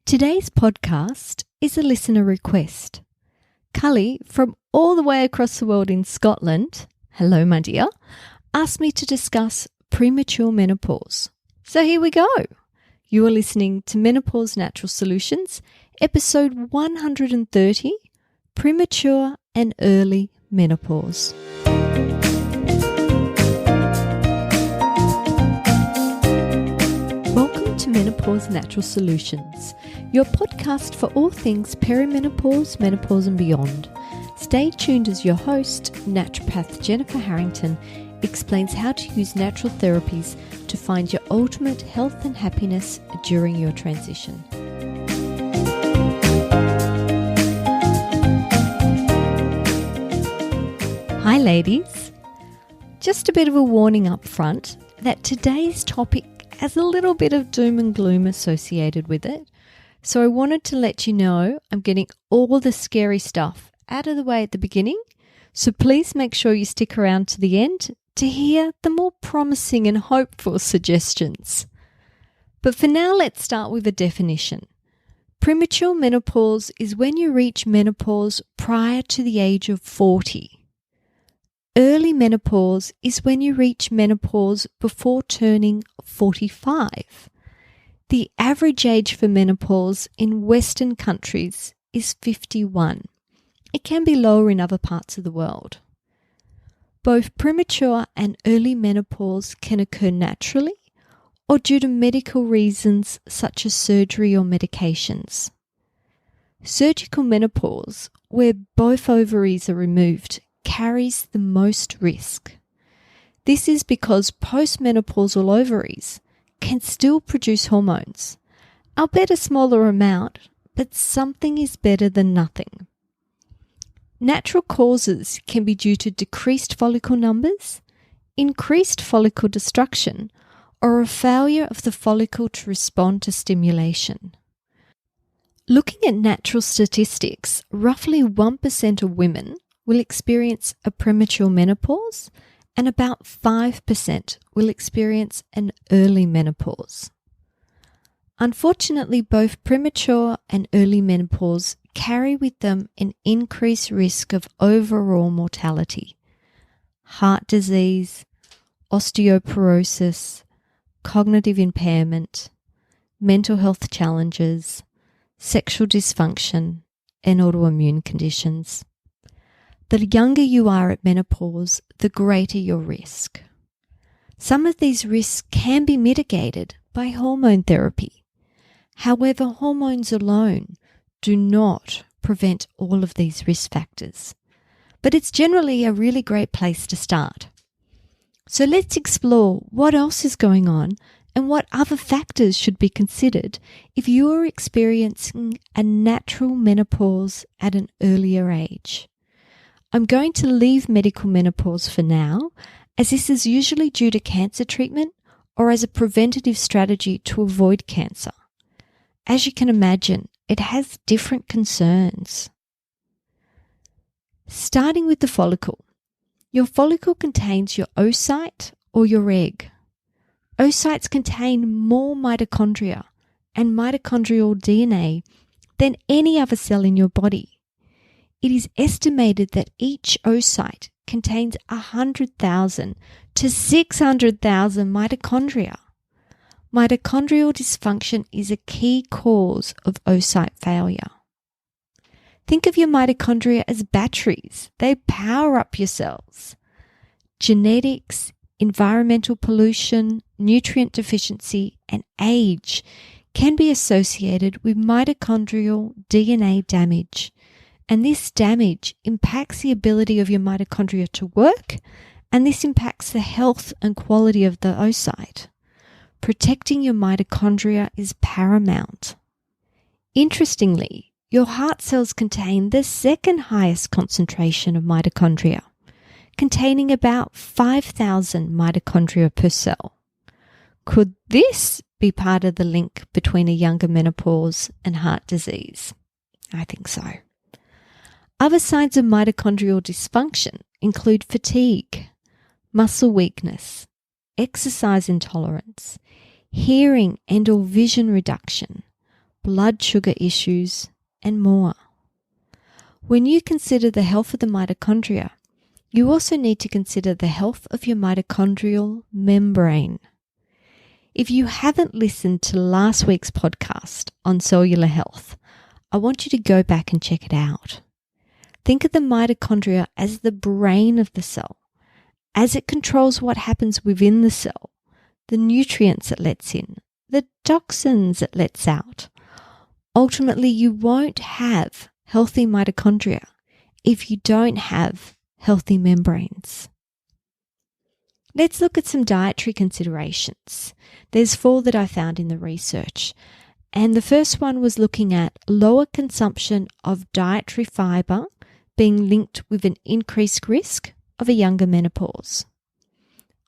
Today's podcast is a listener request. Cully, from all the way across the world in Scotland, hello my dear, asked me to discuss premature menopause. So here we go. You are listening to Menopause Natural Solutions, episode 130, Premature and Early Menopause. Welcome to Menopause Natural Solutions, your podcast for all things perimenopause, menopause and beyond. Stay tuned as your host, naturopath Jennifer Harrington, explains how to use natural therapies to find your ultimate health and happiness during your transition. Hi ladies, just a bit of a warning up front that today's topic has a little bit of doom and gloom associated with it. So I wanted to let you know I'm getting all the scary stuff out of the way at the beginning. So please make sure you stick around to the end to hear the more promising and hopeful suggestions. But for now, let's start with a definition. Premature menopause is when you reach menopause prior to the age of 40. Early menopause is when you reach menopause before turning 45. The average age for menopause in Western countries is 51. It can be lower in other parts of the world. Both premature and early menopause can occur naturally or due to medical reasons such as surgery or medications. Surgical menopause, where both ovaries are removed, carries the most risk. This is because postmenopausal ovaries can still produce hormones, albeit a smaller amount, but something is better than nothing. Natural causes can be due to decreased follicle numbers, increased follicle destruction, or a failure of the follicle to respond to stimulation. Looking at natural statistics, roughly 1% of women will experience a premature menopause and about 5% will experience an early menopause. Unfortunately, both premature and early menopause carry with them an increased risk of overall mortality, heart disease, osteoporosis, cognitive impairment, mental health challenges, sexual dysfunction, and autoimmune conditions. The younger you are at menopause, the greater your risk. Some of these risks can be mitigated by hormone therapy. However, hormones alone do not prevent all of these risk factors. But it's generally a really great place to start. So let's explore what else is going on and what other factors should be considered if you are experiencing a natural menopause at an earlier age. I'm going to leave medical menopause for now, as this is usually due to cancer treatment or as a preventative strategy to avoid cancer. As you can imagine, it has different concerns. Starting with the follicle. Your follicle contains your oocyte or your egg. Oocytes contain more mitochondria and mitochondrial DNA than any other cell in your body. It is estimated that each oocyte contains 100,000 to 600,000 mitochondria. Mitochondrial dysfunction is a key cause of oocyte failure. Think of your mitochondria as batteries. They power up your cells. Genetics, environmental pollution, nutrient deficiency, and age can be associated with mitochondrial DNA damage. And this damage impacts the ability of your mitochondria to work, and this impacts the health and quality of the oocyte. Protecting your mitochondria is paramount. Interestingly, your heart cells contain the second highest concentration of mitochondria, containing about 5,000 mitochondria per cell. Could this be part of the link between a younger menopause and heart disease? I think so. Other signs of mitochondrial dysfunction include fatigue, muscle weakness, exercise intolerance, hearing and or vision reduction, blood sugar issues, and more. When you consider the health of the mitochondria, you also need to consider the health of your mitochondrial membrane. If you haven't listened to last week's podcast on cellular health, I want you to go back and check it out. Think of the mitochondria as the brain of the cell, as it controls what happens within the cell, the nutrients it lets in, the toxins it lets out. Ultimately, you won't have healthy mitochondria if you don't have healthy membranes. Let's look at some dietary considerations. There's 4 that I found in the research. And the first one was looking at lower consumption of dietary fiber being linked with an increased risk of a younger menopause.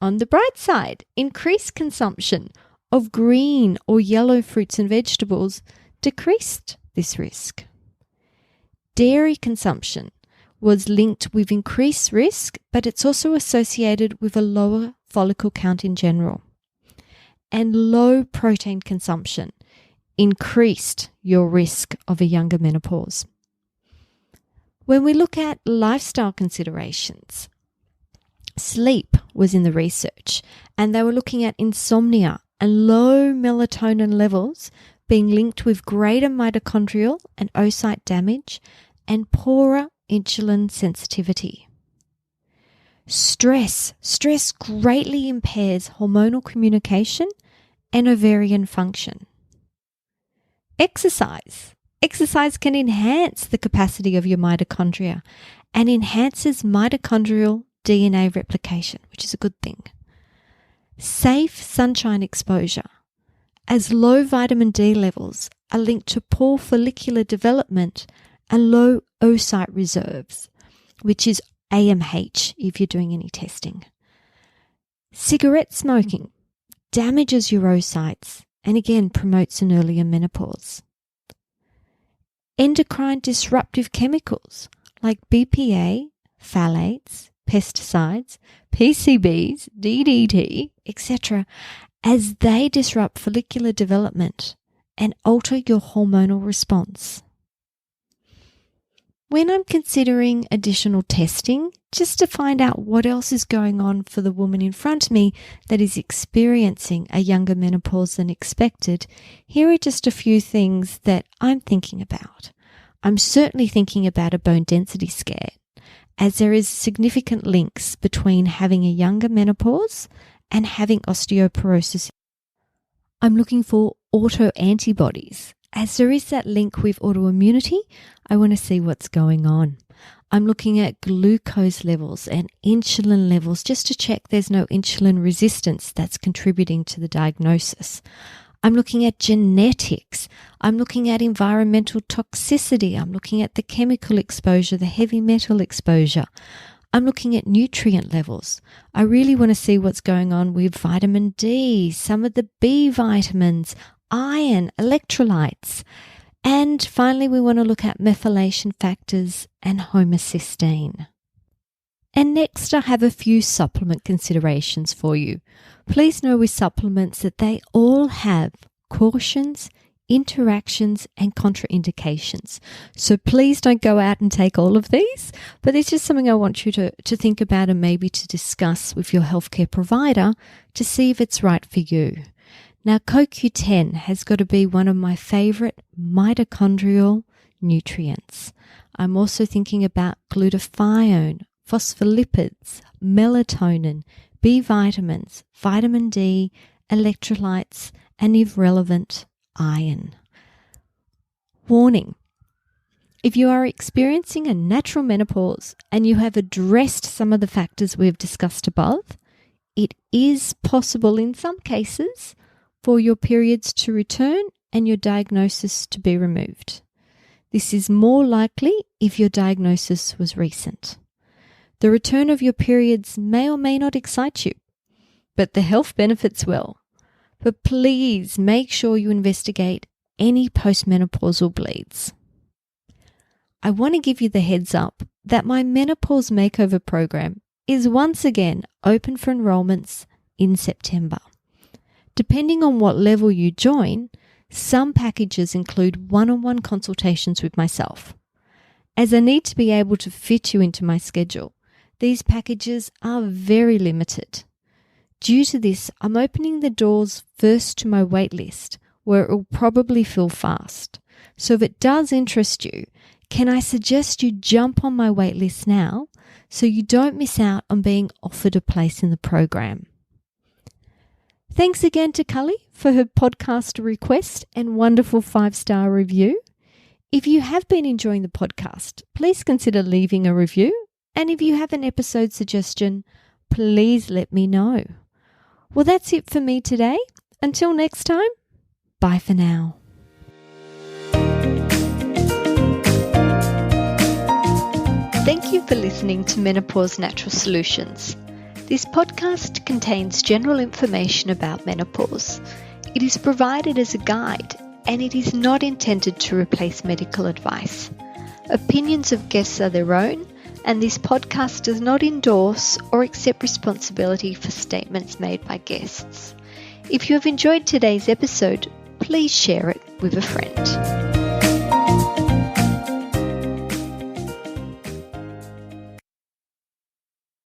On the bright side, increased consumption of green or yellow fruits and vegetables decreased this risk. Dairy consumption was linked with increased risk, but it's also associated with a lower follicle count in general. And low protein consumption increased your risk of a younger menopause. When we look at lifestyle considerations, sleep was in the research, and they were looking at insomnia and low melatonin levels being linked with greater mitochondrial and oocyte damage and poorer insulin sensitivity. Stress greatly impairs hormonal communication and ovarian function. Exercise can enhance the capacity of your mitochondria and enhances mitochondrial DNA replication, which is a good thing. Safe sunshine exposure, as low vitamin D levels are linked to poor follicular development and low oocyte reserves, which is AMH if you're doing any testing. Cigarette smoking damages your oocytes and again promotes an earlier menopause. Endocrine disruptive chemicals like BPA, phthalates, pesticides, PCBs, DDT, etc., as they disrupt follicular development and alter your hormonal response. When I'm considering additional testing, just to find out what else is going on for the woman in front of me that is experiencing a younger menopause than expected, here are just a few things that I'm thinking about. I'm certainly thinking about a bone density scan, as there is significant links between having a younger menopause and having osteoporosis. I'm looking for autoantibodies. As there is that link with autoimmunity, I want to see what's going on. I'm looking at glucose levels and insulin levels just to check there's no insulin resistance that's contributing to the diagnosis. I'm looking at genetics. I'm looking at environmental toxicity. I'm looking at the chemical exposure, the heavy metal exposure. I'm looking at nutrient levels. I really want to see what's going on with vitamin D, some of the B vitamins, iron, electrolytes. And finally, we want to look at methylation factors and homocysteine. And next, I have a few supplement considerations for you. Please know with supplements that they all have cautions, interactions, and contraindications. So please don't go out and take all of these, but it's just something I want you to think about and maybe to discuss with your healthcare provider to see if it's right for you. Now, CoQ10 has got to be one of my favorite mitochondrial nutrients. I'm also thinking about glutathione, phospholipids, melatonin, B vitamins, vitamin D, electrolytes, and if relevant, iron. Warning: if you are experiencing a natural menopause and you have addressed some of the factors we've discussed above, it is possible in some cases for your periods to return and your diagnosis to be removed. This is more likely if your diagnosis was recent. The return of your periods may or may not excite you, but the health benefits will. But please make sure you investigate any postmenopausal bleeds. I want to give you the heads up that my menopause makeover program is once again open for enrollments in September. Depending on what level you join, Some packages include one-on-one consultations with myself. As I need to be able to fit you into my schedule, these packages are very limited. Due to this, I'm opening the doors first to my waitlist, where it will probably fill fast. So if it does interest you, can I suggest you jump on my waitlist now so you don't miss out on being offered a place in the program? Thanks again to Cully for her podcast request and wonderful 5-star review. If you have been enjoying the podcast, please consider leaving a review. And if you have an episode suggestion, please let me know. Well, that's it for me today. Until next time, bye for now. Thank you for listening to Menopause Natural Solutions. This podcast contains general information about menopause. It is provided as a guide, and it is not intended to replace medical advice. Opinions of guests are their own, and this podcast does not endorse or accept responsibility for statements made by guests. If you have enjoyed today's episode, please share it with a friend.